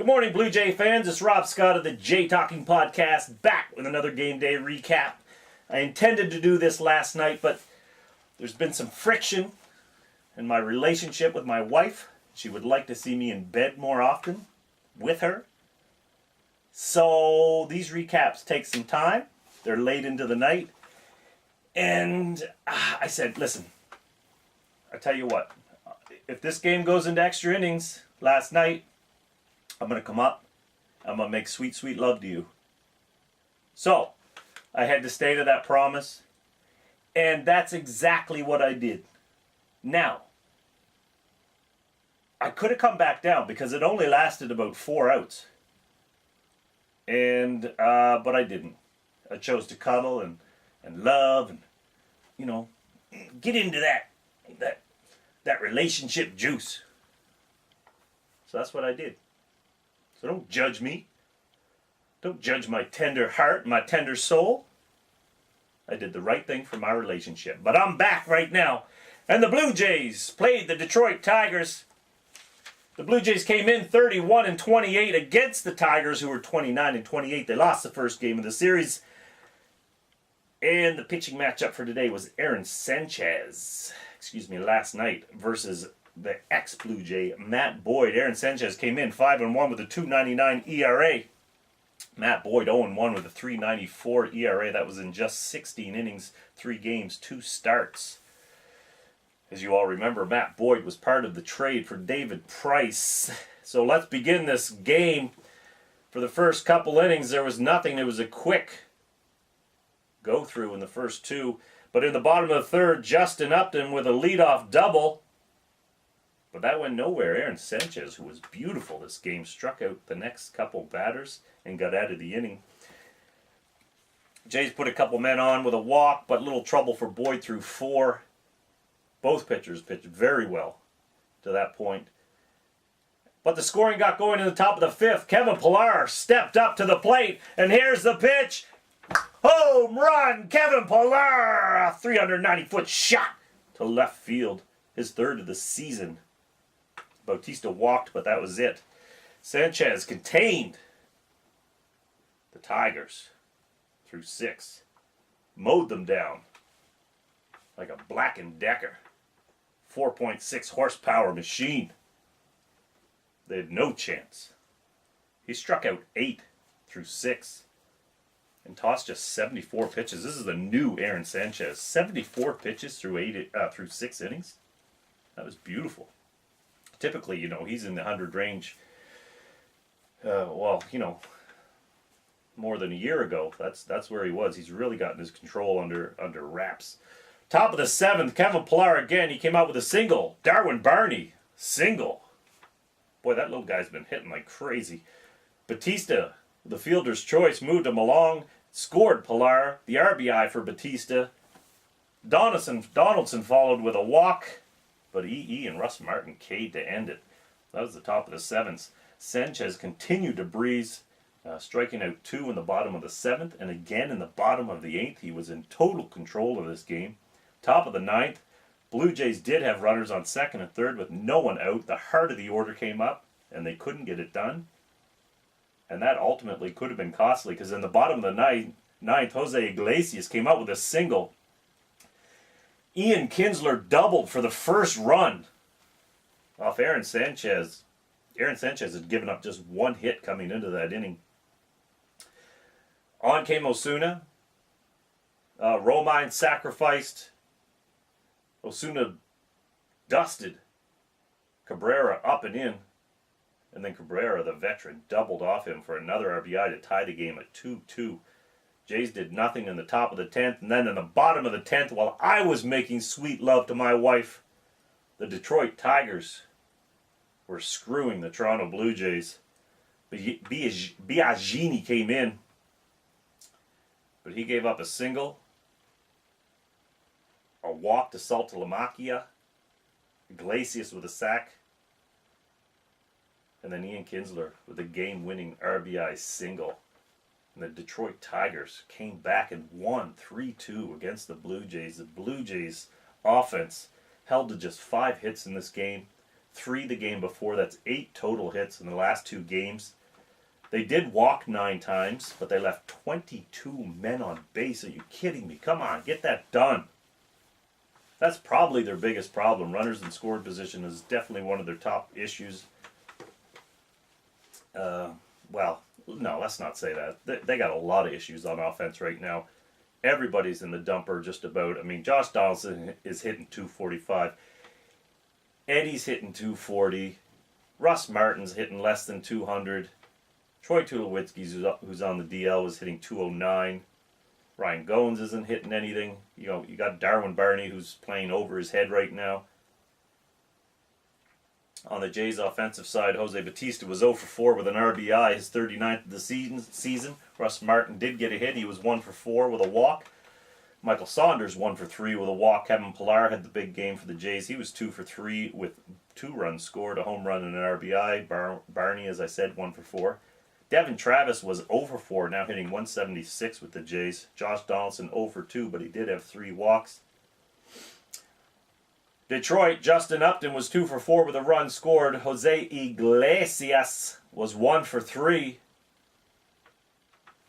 Good morning, Blue Jay fans. It's Rob Scott of the Jay Talking Podcast, back with another game day recap. I intended to do this last night, but there's been some friction in my relationship with my wife. She would like to see me in bed more often with her. So these recaps take some time. They're late into the night. And I said, listen, I tell you what, if this game goes into extra innings last night, I'm going to come up. I'm going to make sweet, sweet love to you. So, I had to stay to that promise. And that's exactly what I did. Now, I could have come back down because it only lasted about 4 outs. And, but I didn't. I chose to cuddle and love and, you know, get into that relationship juice. So that's what I did. So don't judge me. Don't judge my tender heart, my tender soul. I did the right thing for my relationship. But I'm back right now. And the Blue Jays played the Detroit Tigers. The Blue Jays came in 31-28 against the Tigers, who were 29-28. They lost the first game of the series. And the pitching matchup for today was Sanchez, last night versus the ex-Blue Jay, Matt Boyd. Aaron Sanchez came in 5-1 with a 2.99 ERA. Matt Boyd 0-1 with a 3.94 ERA. That was in just 16 innings, 3 games, 2 starts. As you all remember, Matt Boyd was part of the trade for David Price. So let's begin this game. For the first couple innings, there was nothing. It was a quick go-through in the first 2. But in the bottom of the third, Justin Upton with a leadoff double. But that went nowhere. Aaron Sanchez, who was beautiful this game, struck out the next couple batters and got out of the inning. Jays put a couple men on with a walk, but little trouble for Boyd through 4. Both pitchers pitched very well to that point. But the scoring got going in the top of the 5th. Kevin Pillar stepped up to the plate, and here's the pitch. Home run! Kevin Pillar! A 390-foot shot to left field. His 3rd of the season. Bautista walked, but that was it. Sanchez contained the Tigers through 6. Mowed them down like a Black & Decker 4.6 horsepower machine. They had no chance. He struck out 8 through 6 and tossed just 74 pitches. This is the new Aaron Sanchez. 74 pitches through 6 innings. That was beautiful. Typically, he's in the 100 range. More than a year ago. That's where he was. He's really gotten his control under wraps. Top of the 7th, Kevin Pillar again. He came out with a single. Darwin Barney, single. Boy, that little guy's been hitting like crazy. Bautista, the fielder's choice, moved him along. Scored Pillar, the RBI for Bautista. Donaldson followed with a walk. But E.E. and Russ Martin K'd to end it. That was the top of the 7th. Sanchez continued to breeze, striking out 2 in the bottom of the 7th, and again in the bottom of the 8th. He was in total control of this game. Top of the 9th, Blue Jays did have runners on 2nd and 3rd with no one out. The heart of the order came up, and they couldn't get it done. And that ultimately could have been costly, because in the bottom of the 9th, Jose Iglesias came out with a single. Ian Kinsler doubled for the first run off Aaron Sanchez. Aaron Sanchez had given up just 1 hit coming into that inning. On came Osuna. Romine sacrificed. Osuna dusted Cabrera up and in. And then Cabrera, the veteran, doubled off him for another RBI to tie the game at 2-2. Jays did nothing in the top of the 10th, and then in the bottom of the 10th, while I was making sweet love to my wife, the Detroit Tigers were screwing the Toronto Blue Jays. Biagini came in, but he gave up a single, a walk to Saltalamacchia, Iglesias with a sack, and then Ian Kinsler with a game-winning RBI single. And the Detroit Tigers came back and won 3-2 against the Blue Jays. The Blue Jays offense held to just 5 hits in this game. 3 the game before. That's 8 total hits in the last 2 games. They did walk 9 times, but they left 22 men on base. Are you kidding me? Come on, get that done. That's probably their biggest problem. Runners in scoring position is definitely one of their top issues. Well, no, let's not say that. They got a lot of issues on offense right now. Everybody's in the dumper just about. I mean, Josh Donaldson is hitting 245. Eddie's hitting 240. Russ Martin's hitting less than 200. Troy Tulowitzki, who's on the DL, was hitting 209. Ryan Goins isn't hitting anything. You know, you got Darwin Barney, who's playing over his head right now. On the Jays' offensive side, Jose Bautista was 0 for 4 with an RBI, his 39th of the season. Russ Martin did get a hit. He was 1 for 4 with a walk. Michael Saunders 1 for 3 with a walk. Kevin Pillar had the big game for the Jays. He was 2 for 3 with 2 runs scored, a home run and an RBI. Barney, as I said, 1 for 4. Devin Travis was 0 for 4, now hitting 176 with the Jays. Josh Donaldson 0 for 2, but he did have 3 walks. Detroit, Justin Upton was 2 for 4 with a run scored. Jose Iglesias was 1 for 3.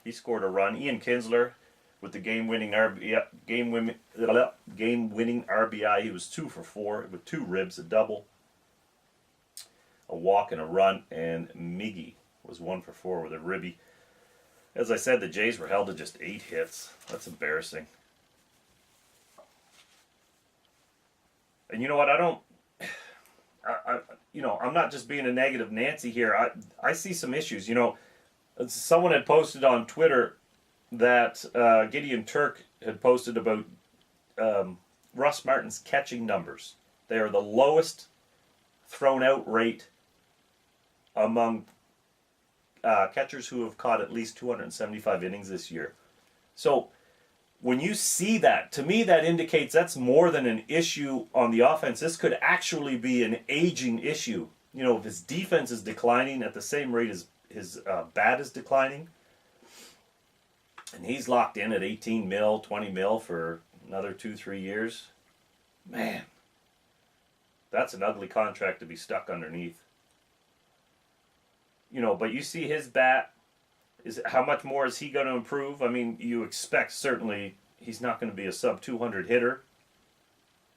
He scored a run. Ian Kinsler with the game-winning RBI. He was 2 for 4 with 2 ribs, a double, a walk, and a run. And Miggy was 1 for 4 with a ribby. As I said, the Jays were held to just 8 hits. That's embarrassing. And you know what? I'm not just being a negative Nancy here. I see some issues. You know, someone had posted on Twitter that Gideon Turk had posted about Russ Martin's catching numbers. They are the lowest thrown out rate among catchers who have caught at least 275 innings this year. So when you see that, to me that indicates that's more than an issue on the offense. This could actually be an aging issue. You know, if his defense is declining at the same rate as his bat is declining, and he's locked in at 18 mil, 20 mil for another 2-3 years, man, that's an ugly contract to be stuck underneath. You know, but you see his bat, how much more is he going to improve? I mean, you expect certainly he's not going to be a sub-200 hitter.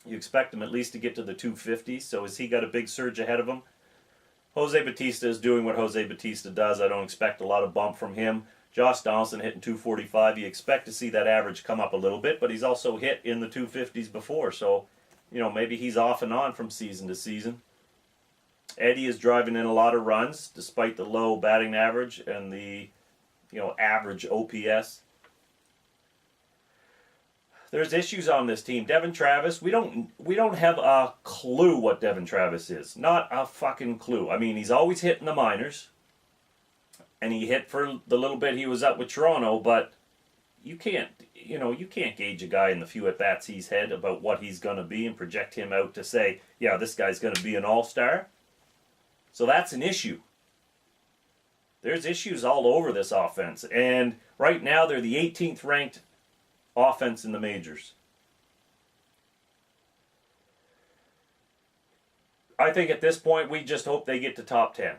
You expect him at least to get to the 250, so has he got a big surge ahead of him? Jose Bautista is doing what Jose Bautista does. I don't expect a lot of bump from him. Josh Donaldson hitting 245. You expect to see that average come up a little bit, but he's also hit in the 250s before, so, you know, maybe he's off and on from season to season. Eddie is driving in a lot of runs, despite the low batting average and the, you know, average OPS. There's issues on this team. Devin Travis, we don't have a clue what Devin Travis is. Not a fucking clue. I mean, he's always hitting the minors, and he hit for the little bit he was up with Toronto, but you can't gauge a guy in the few at-bats he's had about what he's going to be and project him out to say, yeah, this guy's going to be an all-star. So that's an issue. There's issues all over this offense. And right now they're the 18th ranked offense in the majors. I think at this point we just hope they get to top 10.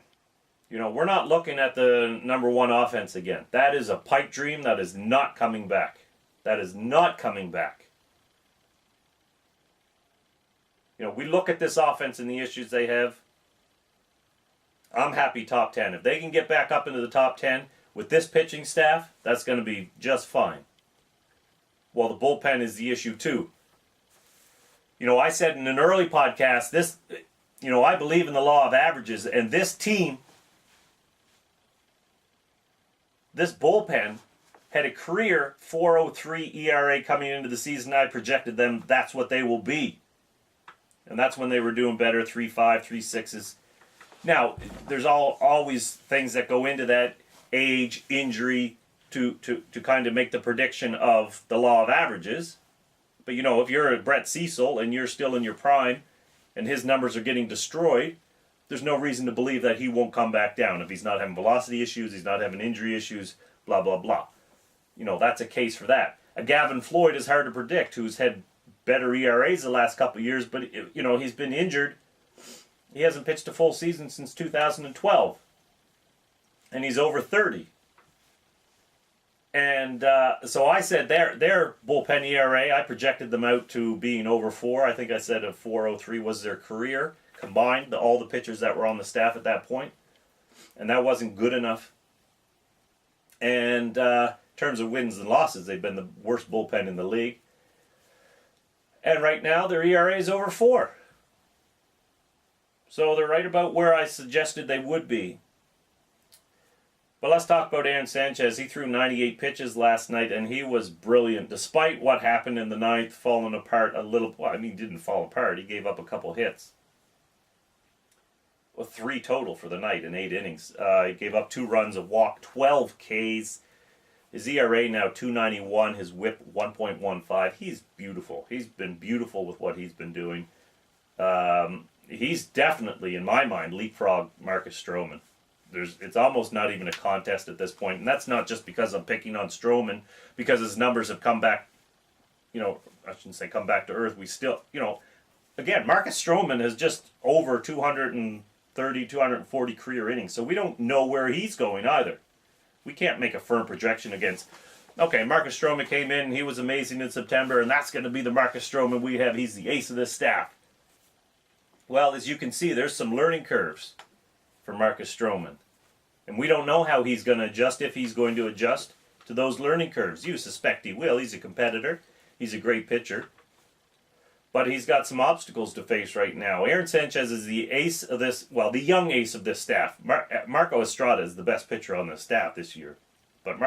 You know, we're not looking at the number 1 offense again. That is a pipe dream that is not coming back. That is not coming back. You know, we look at this offense and the issues they have. I'm happy top 10. If they can get back up into the top 10 with this pitching staff, that's going to be just fine. Well, the bullpen is the issue too. You know, I said in an early podcast, I believe in the law of averages, and this team, this bullpen, had a career 4.03 ERA coming into the season. I projected them, that's what they will be. And that's when they were doing better, 3.5, 3.6s. Now, there's always things that go into that, age, injury, to kind of make the prediction of the law of averages. But, you know, if you're a Brett Cecil and you're still in your prime and his numbers are getting destroyed, there's no reason to believe that he won't come back down. If he's not having velocity issues, he's not having injury issues, blah, blah, blah. You know, that's a case for that. A Gavin Floyd is hard to predict, who's had better ERAs the last couple of years, but, you know, he's been injured He hasn't pitched a full season since 2012. And he's over 30. And so I said their bullpen ERA, I projected them out to being over 4. I think I said a 4.03 was their career combined, all the pitchers that were on the staff at that point. And that wasn't good enough. And in terms of wins and losses, they've been the worst bullpen in the league. And right now, their ERA is over 4. So they're right about where I suggested they would be. But let's talk about Aaron Sanchez. He threw 98 pitches last night, and he was brilliant. Despite what happened in the ninth, falling apart a little. Well, I mean, he didn't fall apart. He gave up a couple hits. Well, 3 total for the night in 8 innings. He gave up 2 runs, a walk, 12 Ks. His ERA now 2.91. His WHIP 1.15. He's beautiful. He's been beautiful with what he's been doing. He's definitely, in my mind, leapfrog Marcus Stroman. It's almost not even a contest at this point, and that's not just because I'm picking on Stroman, because his numbers have come back, I shouldn't say come back to earth. We still, again, Marcus Stroman has just over 230, 240 career innings, so we don't know where he's going either. We can't make a firm projection against, okay, Marcus Stroman came in, and he was amazing in September, and that's going to be the Marcus Stroman we have. He's the ace of this staff. Well, as you can see, there's some learning curves for Marcus Stroman. And we don't know how he's going to adjust, if he's going to adjust to those learning curves. You suspect he will. He's a competitor. He's a great pitcher. But he's got some obstacles to face right now. Aaron Sanchez is the ace of this, well, the young ace of this staff. Marco Estrada is the best pitcher on the staff this year. But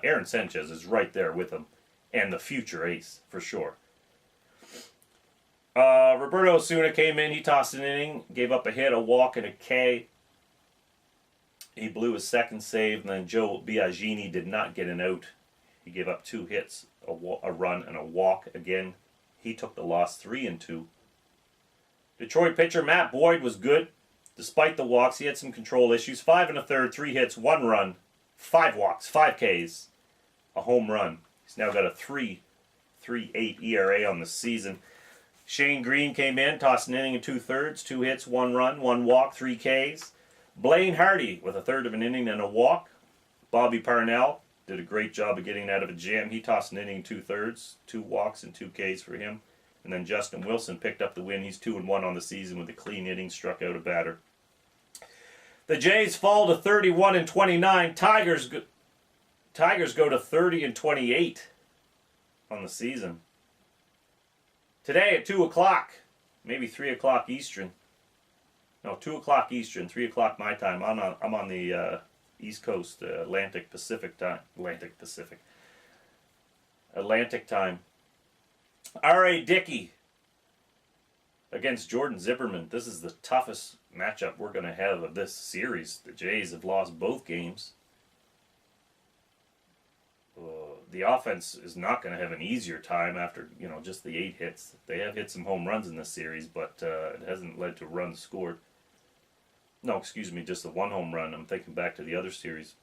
Aaron Sanchez is right there with him. And the future ace, for sure. Roberto Osuna came in. He tossed an inning, gave up a hit, a walk, and a K. He blew his second save, and then Joe Biagini did not get an out. He gave up 2 hits, a run, and a walk. Again, he took the loss 3-2. Detroit pitcher Matt Boyd was good. Despite the walks, he had some control issues. 5 1/3, 3 hits, 1 run, 5 walks, 5 Ks, a home run. He's now got a 3.38 ERA on the season. Shane Green came in, tossed an inning and 2/3, 2 hits, 1 run, 1 walk, 3 Ks. Blaine Hardy with a 1/3 of an inning and a walk. Bobby Parnell did a great job of getting out of a jam. He tossed an inning and 2/3, 2 walks and 2 Ks for him. And then Justin Wilson picked up the win. He's 2-1 on the season with a clean inning, struck out a batter. The Jays fall to 31-29. Tigers go to 30-28 on the season. Today at 2 o'clock, maybe 3 o'clock Eastern. No, 2 o'clock Eastern, 3 o'clock my time. I'm on the East Coast, Atlantic time. R.A. Dickey against Jordan Zimmerman. This is the toughest matchup we're going to have of this series. The Jays have lost both games. The offense is not going to have an easier time after, just the 8 hits. They have hit some home runs in this series, but it hasn't led to runs scored. No, excuse me, just the 1 home run. I'm thinking back to the other series.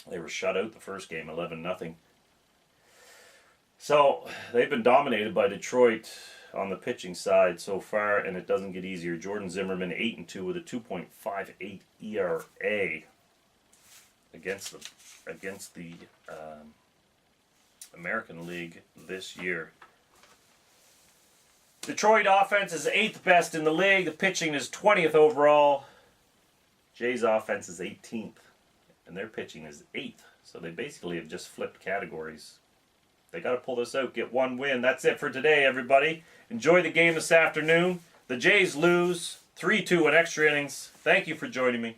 They were shut out the first game, 11-0. So they've been dominated by Detroit on the pitching side so far, and it doesn't get easier. Jordan Zimmerman 8-2 with a 2.58 ERA against the American League this year. Detroit offense is 8th best in the league. The pitching is 20th overall. Jays offense is 18th, and their pitching is 8th. So they basically have just flipped categories. They got to pull this out, get 1 win. That's it for today, everybody. Enjoy the game this afternoon. The Jays lose 3-2 in extra innings. Thank you for joining me.